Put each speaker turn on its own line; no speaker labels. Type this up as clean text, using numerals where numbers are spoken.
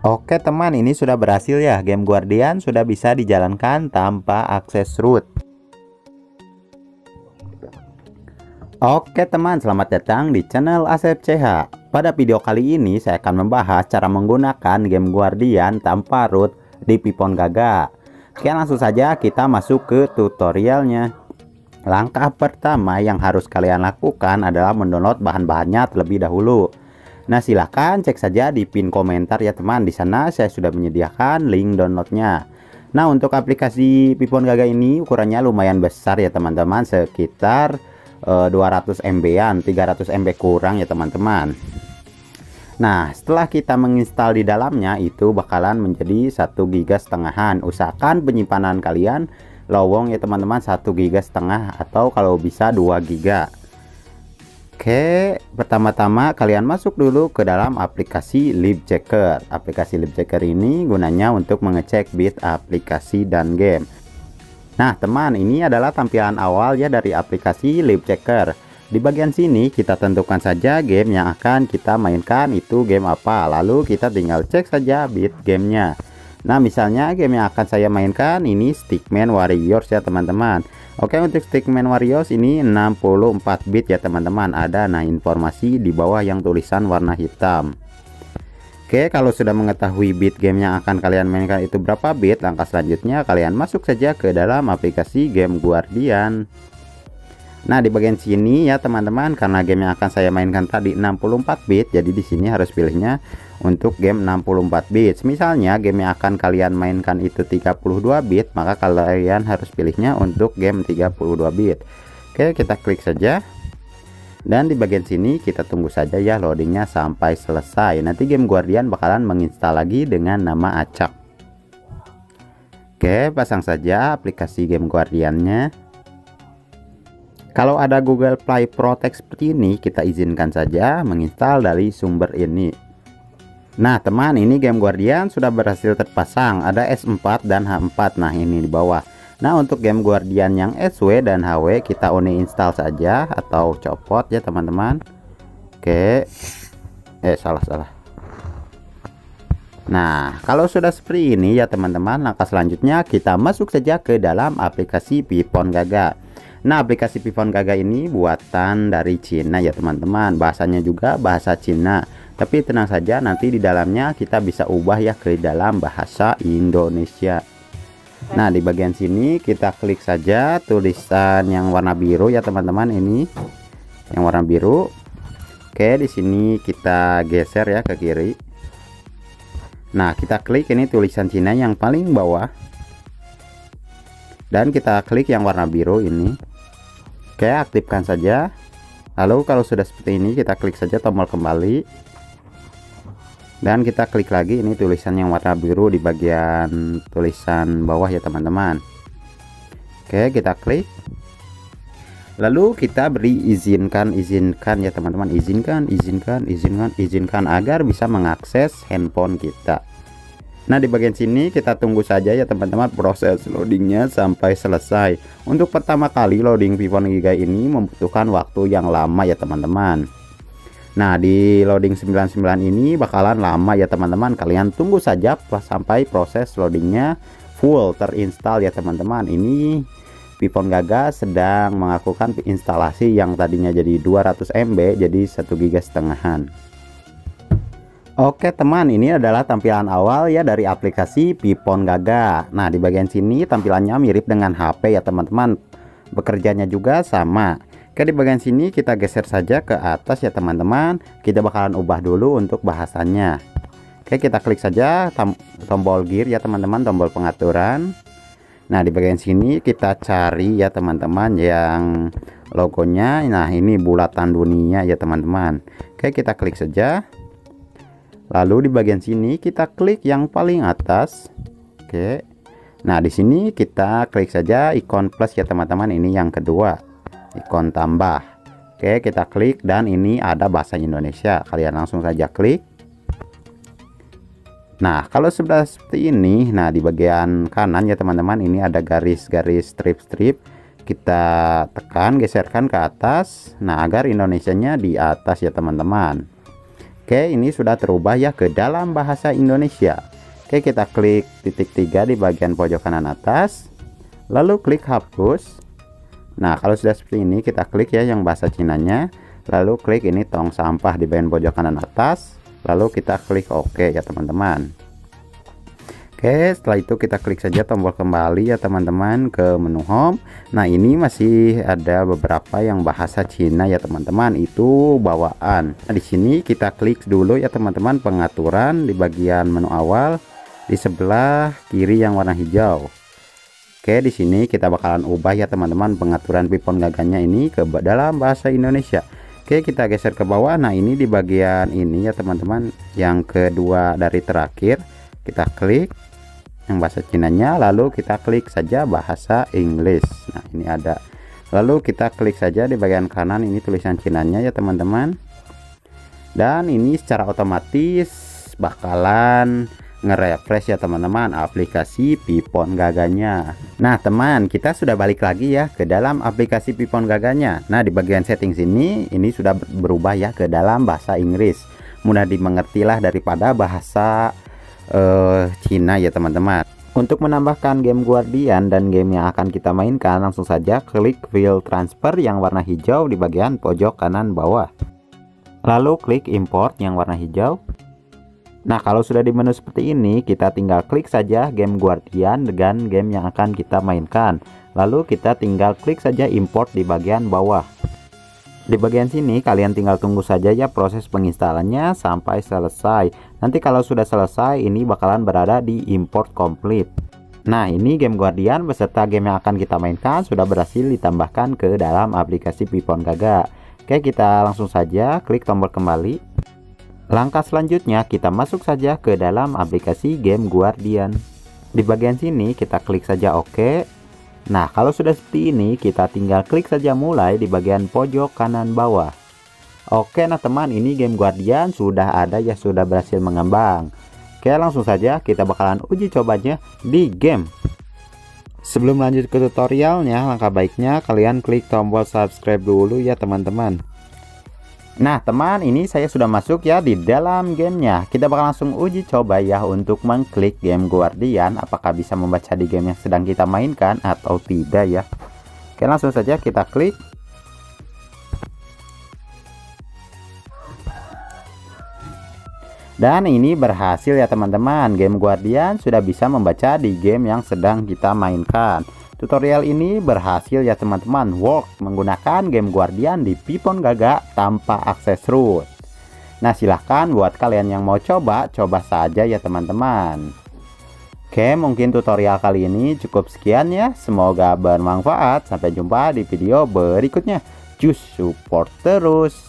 Oke teman, ini sudah berhasil ya. Game Guardian sudah bisa dijalankan tanpa akses root. Oke teman, selamat datang di channel Asep CH. Pada video kali ini saya akan membahas cara menggunakan game Guardian tanpa root di Pipon Gaga. Oke, langsung saja kita masuk ke tutorialnya. Langkah pertama yang harus kalian lakukan adalah mendownload bahan-bahannya terlebih dahulu. Nah, silahkan cek saja di pin komentar ya teman. Di sana saya sudah menyediakan link downloadnya. Nah, untuk aplikasi Pipon Gaga ini ukurannya lumayan besar ya teman-teman, sekitar 200 MB-an, 300 MB kurang ya teman-teman. Nah, setelah kita menginstal di dalamnya itu bakalan menjadi 1 GB setengahan. Usahakan penyimpanan kalian lowong ya teman-teman, 1 GB setengah atau kalau bisa 2 GB. Oke, pertama-tama kalian masuk dulu ke dalam aplikasi LibChecker. Aplikasi LibChecker ini gunanya untuk mengecek bit aplikasi dan game. Nah teman, ini adalah tampilan awal ya dari aplikasi LibChecker. Di bagian sini kita tentukan saja game yang akan kita mainkan itu game apa. Lalu kita tinggal cek saja bit gamenya. Nah misalnya game yang akan saya mainkan ini Stickman Warriors ya teman-teman. Oke, untuk Stickman Warriors ini 64 bit ya teman-teman. Ada informasi di bawah yang tulisan warna hitam. Oke, kalau sudah mengetahui bit game yang akan kalian mainkan itu berapa bit, langkah selanjutnya kalian masuk saja ke dalam aplikasi game Guardian. Nah, di bagian sini ya teman-teman, karena game yang akan saya mainkan tadi 64 bit, jadi di sini harus pilihnya untuk game 64 bit. Misalnya game yang akan kalian mainkan itu 32 bit, maka kalian harus pilihnya untuk game 32 bit. Oke, kita klik saja. Dan di bagian sini kita tunggu saja ya loadingnya sampai selesai. Nanti game Guardian bakalan menginstal lagi dengan nama acak. Oke, pasang saja aplikasi game Guardiannya. Kalau ada Google Play Protect seperti ini, kita izinkan saja menginstal dari sumber ini. Nah teman, ini game Guardian sudah berhasil terpasang. Ada S4 dan H4. Nah ini di bawah. Nah untuk game Guardian yang SW dan HW kita uninstall saja atau copot ya teman-teman. Oke, salah. Nah kalau sudah seperti ini ya teman-teman, langkah selanjutnya kita masuk saja ke dalam aplikasi Pipon Gaga. Nah aplikasi Pipon Gaga ini buatan dari Cina ya teman-teman. Bahasanya juga bahasa Cina. Tapi tenang saja, nanti di dalamnya kita bisa ubah ya ke dalam bahasa Indonesia. Nah di bagian sini kita klik saja tulisan yang warna biru ya teman-teman, ini yang warna biru. Oke, di sini kita geser ya ke kiri. Nah kita klik ini tulisan Cina yang paling bawah dan kita klik yang warna biru ini. Oke, aktifkan saja. Lalu kalau sudah seperti ini kita klik saja tombol kembali dan kita klik lagi ini tulisan yang warna biru di bagian tulisan bawah ya teman-teman. Oke, kita klik lalu kita beri izinkan ya teman-teman, izinkan agar bisa mengakses handphone kita. Nah di bagian sini kita tunggu saja ya teman-teman proses loadingnya sampai selesai. Untuk pertama kali loading Pipon Gaga ini membutuhkan waktu yang lama ya teman-teman. Nah di loading 99 ini bakalan lama ya teman-teman. Kalian tunggu saja sampai proses loadingnya full terinstall ya teman-teman. Ini Pipon Gaga sedang melakukan instalasi yang tadinya jadi 200 MB jadi 1 GB setengahan. Oke teman, ini adalah tampilan awal ya dari aplikasi Pipon Gaga. Nah di bagian sini tampilannya mirip dengan HP ya teman-teman. Bekerjanya juga sama. Oke, di bagian sini kita geser saja ke atas ya teman-teman. Kita bakalan ubah dulu untuk bahasannya. Oke, kita klik saja tombol gear ya teman-teman, tombol pengaturan. Nah di bagian sini kita cari ya teman-teman yang logonya. Nah ini bulatan dunia ya teman-teman. Oke, kita klik saja. Lalu di bagian sini kita klik yang paling atas. Oke. Nah di sini kita klik saja ikon plus ya teman-teman, ini yang kedua. Ikon tambah. Oke, kita klik dan ini ada bahasa Indonesia. Kalian langsung saja klik. Nah kalau sudah seperti ini, nah di bagian kanan ya teman-teman, ini ada garis-garis strip-strip. Kita tekan, geserkan ke atas. Nah agar Indonesianya di atas ya teman-teman. Oke, ini sudah terubah ya ke dalam bahasa Indonesia. Oke, kita klik titik 3 di bagian pojok kanan atas, lalu klik hapus. Nah, kalau sudah seperti ini, kita klik ya yang bahasa Cinanya, lalu klik ini tong sampah di bagian pojok kanan atas, lalu kita klik OK ya teman-teman. Oke, setelah itu kita klik saja tombol kembali ya teman-teman ke menu home. Nah, ini masih ada beberapa yang bahasa Cina ya teman-teman, itu bawaan. Nah, di sini kita klik dulu ya teman-teman pengaturan di bagian menu awal di sebelah kiri yang warna hijau. Oke, di sini kita bakalan ubah ya teman-teman pengaturan pipon gaganya ini ke dalam bahasa Indonesia. Oke, kita geser ke bawah. Nah, ini di bagian ini ya teman-teman, yang kedua dari terakhir, kita klik yang bahasa Cinanya, lalu kita klik saja bahasa Inggris. Nah, ini ada, lalu kita klik saja di bagian kanan ini tulisan Cinanya ya teman-teman, dan ini secara otomatis bakalan nge-refresh ya teman-teman aplikasi pipon gaganya. Nah teman, kita sudah balik lagi ya ke dalam aplikasi pipon gaganya. Nah, di bagian setting sini ini sudah berubah ya ke dalam bahasa Inggris, mudah dimengertilah daripada bahasa Cina ya teman-teman. Untuk menambahkan game Guardian dan game yang akan kita mainkan, langsung saja klik file transfer yang warna hijau di bagian pojok kanan bawah, lalu klik import yang warna hijau. Nah, kalau sudah di menu seperti ini, kita tinggal klik saja game Guardian dengan game yang akan kita mainkan, lalu kita tinggal klik saja import di bagian bawah. Di bagian sini kalian tinggal tunggu saja ya proses penginstalannya sampai selesai. Nanti kalau sudah selesai, ini bakalan berada di import complete. Nah, ini game Guardian beserta game yang akan kita mainkan sudah berhasil ditambahkan ke dalam aplikasi Pipon Gaga. Oke, kita langsung saja klik tombol kembali. Langkah selanjutnya kita masuk saja ke dalam aplikasi game Guardian. Di bagian sini kita klik saja OK. Nah, kalau sudah seperti ini, kita tinggal klik saja mulai di bagian pojok kanan bawah. Oke, nah teman, ini game Guardian sudah ada ya, sudah berhasil mengembang. Oke, langsung saja kita bakalan uji cobanya di game. Sebelum lanjut ke tutorialnya, langkah baiknya kalian klik tombol subscribe dulu ya teman-teman. Nah teman, ini saya sudah masuk ya di dalam gamenya. Kita bakal langsung uji coba ya untuk mengklik game Guardian, apakah bisa membaca di game yang sedang kita mainkan atau tidak ya. Oke, langsung saja kita klik. Dan ini berhasil ya teman-teman, game Guardian sudah bisa membaca di game yang sedang kita mainkan. Tutorial ini berhasil ya teman-teman, work menggunakan game Guardian di Pipon Gaga tanpa akses root. Nah, silahkan buat kalian yang mau coba saja ya teman-teman. Oke, mungkin tutorial kali ini cukup sekian ya, semoga bermanfaat. Sampai jumpa di video berikutnya. Just support terus.